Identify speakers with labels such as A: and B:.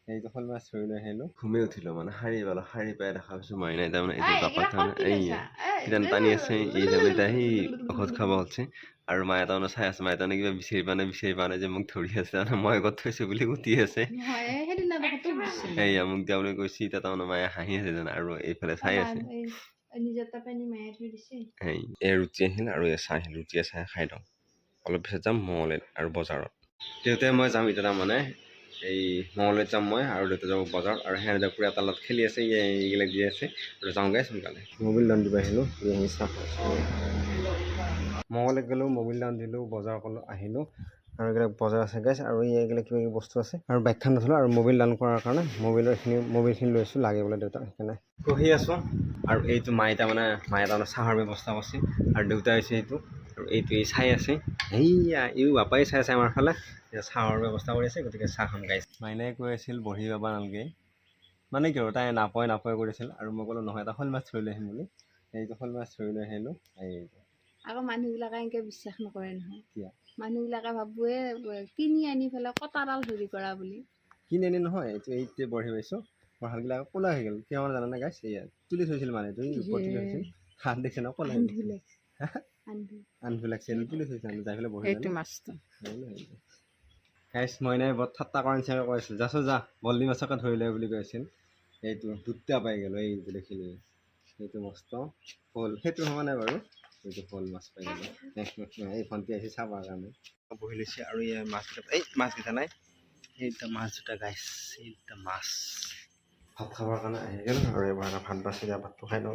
A: এইটো শ'ল মাছ ধৰি লৈ আহিলোঁ ঘুমি উঠিলোঁ মানে শাৰী পালোঁ শাৰী পাই দেখা পাইছোঁ মাইনাই তাৰমানে এইটো বাপাক তাৰমানে এই কিতান টানি আছে এই তাৰমানে এতিয়া সেই ঔষধ খাব হচ্ছে আৰু মায়ে তাৰমানে চাই আছে মায়ে তাৰমানে কিবা বিচাৰি পোৱা নাই যে মোক ধৰি আছে তাৰমানে মই ক'ত থৈছোঁ বুলি সুধি আছে এইয়া মোক দিয়া বুলি কৈছে এতিয়া তাৰমানে মায়ে হাঁহি আছে জানো আৰু এইফালে চাই আছে এই ৰুটি আহিল আৰু এই চাহ আহিল ৰুটিয়ে চাহ খাই লওঁ অলপ পিছত যাম মঙলদৈত আৰু বজাৰত দেউতাই মই যাম এতিয়া তাৰমানে এই মঙলদৈত যাম মই আৰু দেউতা যাব বজাৰত আৰু সিহঁতে পুৰা তালত খেলি আছে এইবিলাক দি আছে আৰু যাওঁ গাইছ সোনকালে মোবাইল দান দিব আহিলোঁ চাহ মঙলদৈত গ'লোঁ মোবাইল দান দিলোঁ বজাৰ কৰিলোঁ আহিলোঁ আৰু এইবিলাক বজাৰ আছে গাইছ আৰু এইবিলাক কিবা কিবি বস্তু আছে আৰু বাইকখন নথলোঁ আৰু মোবাইল দান কৰাৰ কাৰণে মোবাইলখিনি লৈছোঁ লাগে বোলে দেউতা সেইকাৰণে পঢ়ি আছোঁ আৰু এইটো মায়ে তাৰমানে চাহৰ ব্যৱস্থা কৰিছে আৰু দেউতা হৈছে এইটো আৰু এইটো চাই আছে এইয়া ইও বাপাই চাই আছে আমাৰ ফালে চাহৰ ব্যৱস্থা কৰি আছে গতিকে চাহখন গাইছে মাইনাই কৈ আছিল বহি পাবা নালাগে মানে কি আৰু তাই নাপয় কৰিছিল আৰু মই ক'লোঁ নহয় এটা শ'ল মাছ ধৰি লৈ আহিম বুলি এইটো শ'ল মাছ ধৰি লৈ আহিলোঁ এইটো
B: আকৌ মানুহবিলাকে এনেকৈ বিশ্বাস নকৰে নহয় মানুহবিলাকে ভাবোৱে কিনি আনি পেলাই কটাডাল ধৰি কৰা বুলি
A: কিনি আনি নহয় এইটো বঢ়ি পাইছোঁ মোৰ হাতবিলাক ক'লা হৈ গ'ল কিয় মানে জানানে গাইছ এয়া তুলি থৈছিল মানে ওপৰত তুলি থৈছিল হাত দেখিছে ন ক'লা আনবিলাক চেল তুলি থৈছিল যাই পেলাই বহি
B: এইটো মাছটো
A: গাইছ মইনাই বৰ ঠাট্টা কৰা নিচিনাকৈ কৈ আছিল যাচোন যা বল্লি মাছকে ধৰি লৈ বুলি কৈ আছিল এইটো দুটা পাই গ'লোঁ এই দেখিলোঁ এইটো মস্ত শ'ল সেইটো হোৱা নাই বাৰু এইটো শ'ল মাছ পাই গ'লোঁ এই ভণ্টি আহিছে চাবৰ কাৰণে বহি লৈছে আৰু এই মাছকেইটা এই মাছকেইটা নাই এইটা মাছ দুটা গাইছ এইটা মাছ ভাত খাবৰ কাৰণে আহি গ'ল আৰু এবাৰ ভাত বাছি ভাতটো খাই লওঁ